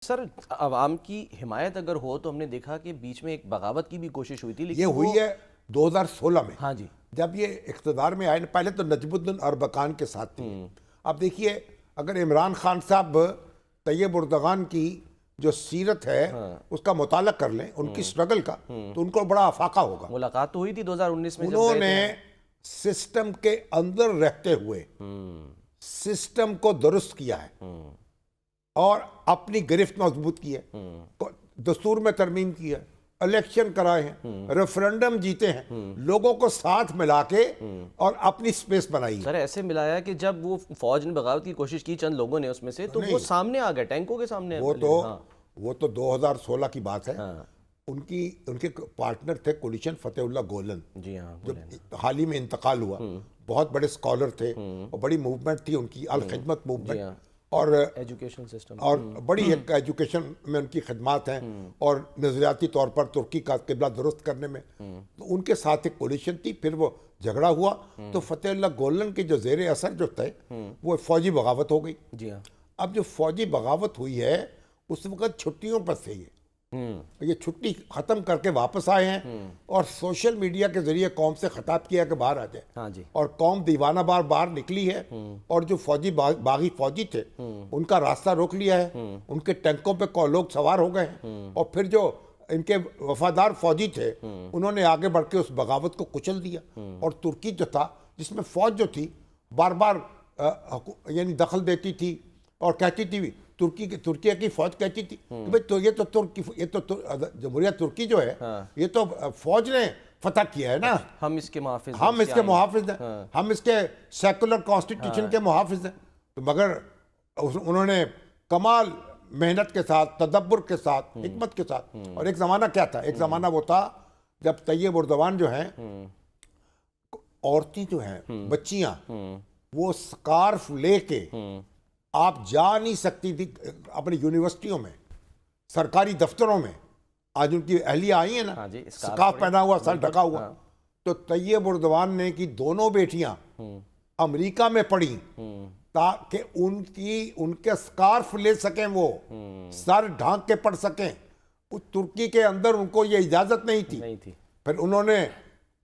سر عوام کی حمایت اگر ہو تو ہم نے دیکھا کہ بیچ میں ایک بغاوت کی بھی کوشش ہوئی تھی، لیکن یہ ہوئی ہے 2016 میں. ہاں جی، جب یہ اقتدار میں آئے، پہلے تو نجم الدین اربکان کے ساتھ تھی. اب دیکھیے، اگر عمران خان صاحب طیب اردغان کی جو سیرت ہے اس کا مطالعہ کر لیں، ان کی سٹرگل کا، تو ان کو بڑا افاقہ ہوگا. ملاقات تو ہوئی تھی 2019 میں. انہوں نے سسٹم کے اندر رہتے ہوئے سسٹم کو درست کیا ہے اور اپنی گرفت مضبوط کی ہے، دستور میں ترمیم کی ہے، الیکشن کرائے ہیں، ریفرنڈم جیتے ہیں، لوگوں کو ساتھ ملا کے اور اپنی سپیس بنائی. سر ایسے ملایا کہ جب وہ فوج نے بغاوت کی کوشش کی چند لوگوں نے اس میں سے، تو وہ سامنے آ گئے، ٹینکوں کے سامنے. وہ تو 2016 کی بات ہے. ان کے پارٹنر تھے کولیشن فتح اللہ گولن، جی ہاں، جو حال ہی میں انتقال ہوا. بہت بڑے اسکالر تھے اور بڑی موومنٹ تھی ان کی، الخدمت موومنٹ، اور ایجوکیشن سسٹم، اور بڑی ایک ایجوکیشن میں ان کی خدمات ہیں، اور نظریاتی طور پر ترکی کا قبلہ درست کرنے میں. تو ان کے ساتھ ایک کولیشن تھی. پھر وہ جھگڑا ہوا تو فتح اللہ گولن کے جو زیر اثر جو تھے وہ فوجی بغاوت ہو گئی. جی ہاں. اب جو فوجی بغاوت ہوئی ہے اس وقت چھٹیوں پر تھے، یہ چھٹی ختم کر کے واپس آئے ہیں اور سوشل میڈیا کے ذریعے قوم سے خطاب کیا کہ باہر آ جائے. ہاں جی. اور قوم دیوانہ بار باہر نکلی ہے، اور جو فوجی باغی فوجی تھے ان کا راستہ روک لیا ہے، ان کے ٹینکوں پہ لوگ سوار ہو گئے ہیں، اور پھر جو ان کے وفادار فوجی تھے انہوں نے آگے بڑھ کے اس بغاوت کو کچل دیا. اور ترکی جو تھا، جس میں فوج جو تھی بار بار یعنی دخل دیتی تھی اور کہتی تھی، ترکیہ کی فوج کہتی تھی کہ بھئی تو یہ تو جمہوریہ ترکی جو ہے یہ تو فوج نے فتح کیا ہے نا، ہم اس کے محافظ ہیں، ہم اس کے محافظ ہیں، ہم اس کے سیکولر کانسٹیٹیوشن کے محافظ ہیں. تو مگر انہوں نے کمال محنت کے ساتھ، تدبر کے ساتھ، حکمت کے ساتھ. اور ایک زمانہ کیا تھا؟ ایک زمانہ وہ تھا جب طیب اردغان جو ہیں، عورتیں جو ہیں، بچیاں، وہ سکارف لے کے آپ جا نہیں سکتی تھی اپنی یونیورسٹیوں میں، سرکاری دفتروں میں. آج ان کی اہلیہ آئی ہیں نا، سکارف پہنا ہوا، سر ڈھکا ہوا. تو طیب اردغان نے کی دونوں بیٹیاں امریکہ میں پڑھی تاکہ ان کے سکارف لے سکیں، وہ سر ڈھانک کے پڑھ سکیں. ترکی کے اندر ان کو یہ اجازت نہیں تھی. پھر انہوں نے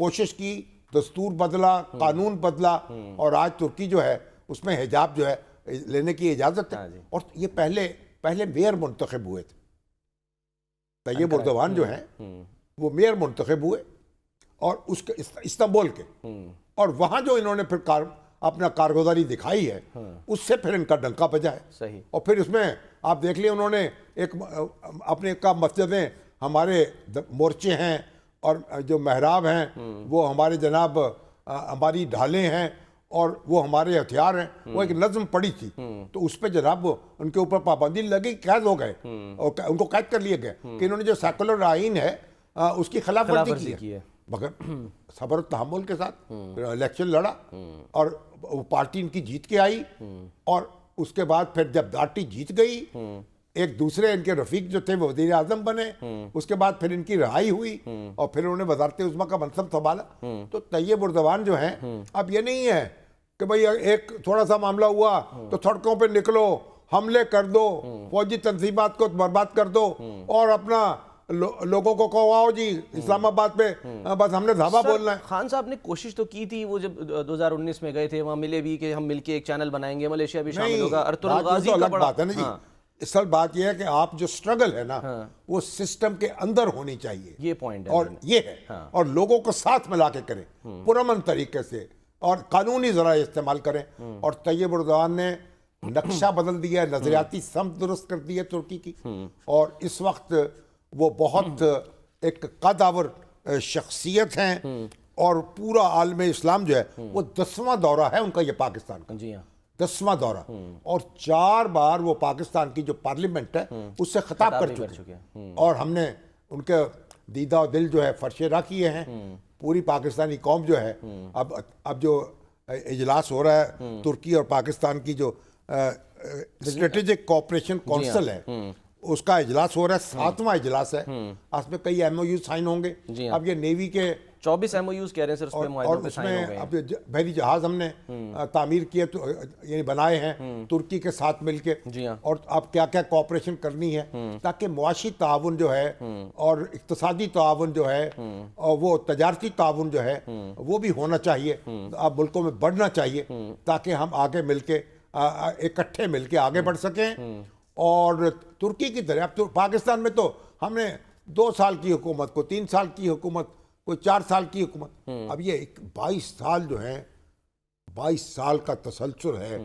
کوشش کی، دستور بدلا، قانون بدلا، اور آج ترکی جو ہے اس میں حجاب جو ہے لینے کی اجازت ہے. اور یہ پہلے میئر منتخب ہوئے تھے. طیب اردغان جو ہیں وہ میئر منتخب ہوئے، اور اس کے استنبول کے، اور وہاں جو انہوں نے پھر اپنا کارگزاری دکھائی ہے اس سے پھر ان کا ڈنکا بجا ہے. صحیح. اور پھر اس میں آپ دیکھ لیں، انہوں نے ایک اپنے کا مسجدیں، ہمارے مورچے ہیں اور جو محراب ہیں وہ ہمارے جناب ہماری ڈھالیں ہیں اور وہ ہمارے ہتھیار ہیں، وہ ایک نظم پڑی تھی. تو اس پہ جناب ان کے اوپر پابندی لگی، قید ہو گئے اور ان کو قید کر لیے گئے کہ انہوں نے جو سیکولر آئین ہے اس کی خلاف ورزی کی ہے. مگر صبر و تحمل کے ساتھ الیکشن لڑا، اور وہ پارٹی ان کی جیت کے آئی. اور اس کے بعد پھر جب پارٹی جیت گئی، ایک دوسرے ان کے رفیق جو تھے وہ وزیر اعظم بنے. اس کے بعد پھر ان کی رہائی ہوئی اور پھر انہوں نے وزارت عظمیٰ کا منصب سنبھالا. تو طیب اردغان جو ہیں، اب یہ نہیں ہے کہ بھئی ایک تھوڑا سا معاملہ ہوا تو سڑکوں پہ نکلو، حملے کر دو، فوجی تنظیمات کو برباد کر دو، اور اپنا لوگوں کو کہو آؤ جی اسلام آباد پہ بس ہم نے دھابا بولنا ہے. خان صاحب نے کوشش تو کی تھی، وہ جب 2019 میں گئے تھے وہاں ملے بھی کہ ہم مل کے ایک چینل بنائیں گے، ملیشیا بھی شامل ہوگا. ارطغرل غازی کا بڑا بات ہے نا جی. اصل بات یہ ہے کہ آپ جو سٹرگل ہے نا وہ سسٹم کے اندر ہونی چاہیے، یہ پوائنٹ ہے. اور یہ ہے، اور لوگوں کو ساتھ ملا کے کریں پرامن طریقے سے، اور قانونی ذرائع استعمال کریں. اور طیب اردغان نے نقشہ بدل دیا ہے، نظریاتی سمت درست کر دی ہے ترکی کی. اور اس وقت وہ بہت ایک قدآور شخصیت ہیں، اور پورا عالم اسلام جو ہے وہ 10واں دورہ ہے ان کا، یہ پاکستان کا. جی ہاں، 10واں دورہ. اور 4 بار وہ پاکستان کی جو پارلیمنٹ ہے اس سے خطاب کر چکے ہیں. اور ہم نے ان کے دیدہ و دل جو ہے فرش راہ کیے ہیں. پوری پاکستانی قوم جو ہے، اب جو اجلاس ہو رہا ہے ترکی اور پاکستان کی جو اسٹریٹجک کوآپریشن کونسل ہے، اس کا اجلاس ہو رہا ہے، 7واں اجلاس ہے. اس میں کئی MOU سائن ہوں گے. اب یہ نیوی کے 24 MOUs کہہ رہے ہیں سر، اس پہ اور معاہدوں پہ اس سائن ہو میں گئے ہیں. اب بحری جہاز ہم نے تعمیر کیے تو یعنی بنائے ہیں ترکی کے ساتھ مل کے. جی ہاں. اور اب کیا کیا کوآپریشن کرنی ہے تاکہ معاشی تعاون جو ہے اور اقتصادی تعاون جو ہے اور وہ تجارتی تعاون جو ہے وہ بھی ہونا چاہیے. اب ملکوں میں بڑھنا چاہیے تاکہ ہم آگے مل کے اکٹھے مل کے آگے بڑھ سکیں. اور ترکی کی طرح اب پاکستان میں تو ہم نے 2 سال کی حکومت، کو 3 سال کی حکومت، کوئی 4 سال کی حکومت. اب یہ 22 سال جو ہیں، 22 سال کا تسلسل ہے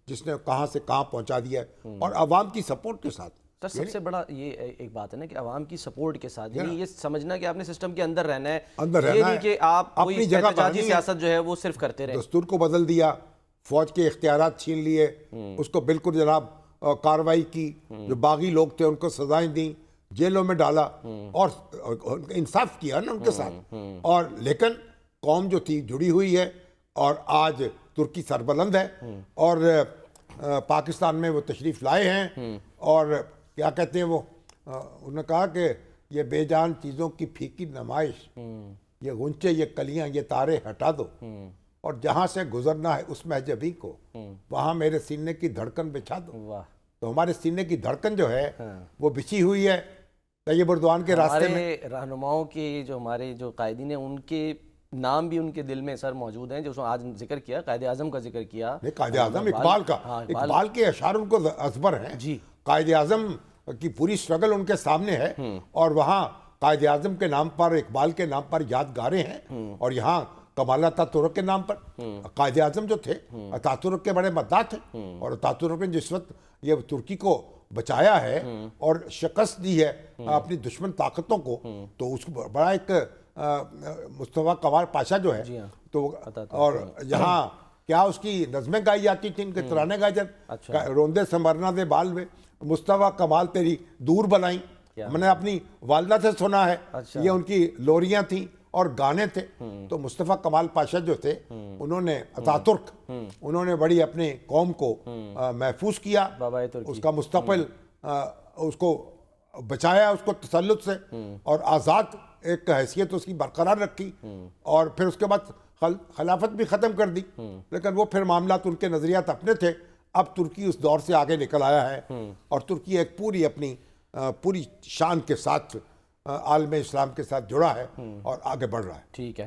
جس نے کہاں سے کہاں پہنچا دیا ہے، اور عوام کی سپورٹ کے ساتھ. سر سب سے بڑا یہ ایک بات ہے نا کہ عوام کی سپورٹ کے ساتھ، یعنی یہ سمجھنا کہ آپ نے سسٹم کے اندر رہنا ہے، یہ نہیں کہ آپ کوئی احتجاجی سیاست جو ہے وہ صرف کرتے رہے. دستور کو بدل دیا، فوج کے اختیارات چھین لیے، اس کو بالکل جناب کارروائی کی، جو باغی لوگ تھے ان کو سزائیں دیں، جیلوں میں ڈالا، اور انصاف کیا نا ان کے ساتھ. اور لیکن قوم جو تھی جڑی ہوئی ہے، اور آج ترکی سربلند ہے، اور پاکستان میں وہ تشریف لائے ہیں. اور کیا کہتے ہیں وہ، انہوں نے کہا کہ یہ بے جان چیزوں کی پھیکی نمائش، یہ غنچے، یہ کلیاں، یہ تارے ہٹا دو، اور جہاں سے گزرنا ہے اس محجبی کو وہاں میرے سینے کی دھڑکن بچھا دو. واہ. تو ہمارے سینے کی دھڑکن جو ہے وہ بچھی ہوئی ہے طیب اردوان کے راستے میں. ہمارے رہنماؤں کے جو ہمارے جو قائدین ہیں ان کے نام بھی ان کے دل میں سر موجود ہیں، جو آج ذکر کیا، قائد اعظم کا ذکر کیا. قائد اعظم اقبال کا، اقبال کے اشعار ان کو ازبر ہیں. جی. قائد اعظم کی پوری اسٹرگل ان کے سامنے ہے، اور وہاں قائد اعظم کے نام پر، اقبال کے نام پر یادگاریں ہیں، اور یہاں کمال اتاتورک کے نام پر. قائد اعظم جو تھے اتاتورک کے بڑے مداح تھے، اور اتاتورک نے جس وقت یہ ترکی کو بچایا ہے اور شکست دی ہے اپنی دشمن طاقتوں کو، تو اس کو بڑا ایک مصطفیٰ کمال پاشا جو ہے تو، اور یہاں کیا اس کی نظمیں گائی جاتی تھیں، ان کے ترانے گائے جاتے، روندے سنورنا دے بال میں مصطفیٰ کمال تیری دور بنائی. میں نے اپنی والدہ سے سنا ہے، یہ ان کی لوریاں تھیں اور گانے تھے. تو مصطفیٰ کمال پاشا جو تھے انہوں نے اتاترک، انہوں نے بڑی اپنے قوم کو محفوظ کیا، اس کا مستقبل اس کو بچایا، اس کو تسلط سے، اور آزاد ایک حیثیت اس کی برقرار رکھی. اور پھر اس کے بعد خلافت بھی ختم کر دی، لیکن وہ پھر معاملات ان کے نظریات اپنے تھے. اب ترکی اس دور سے آگے نکل آیا ہے، اور ترکی ایک پوری اپنی پوری شان کے ساتھ عالم اسلام کے ساتھ جڑا ہے اور آگے بڑھ رہا ہے. ٹھیک ہے.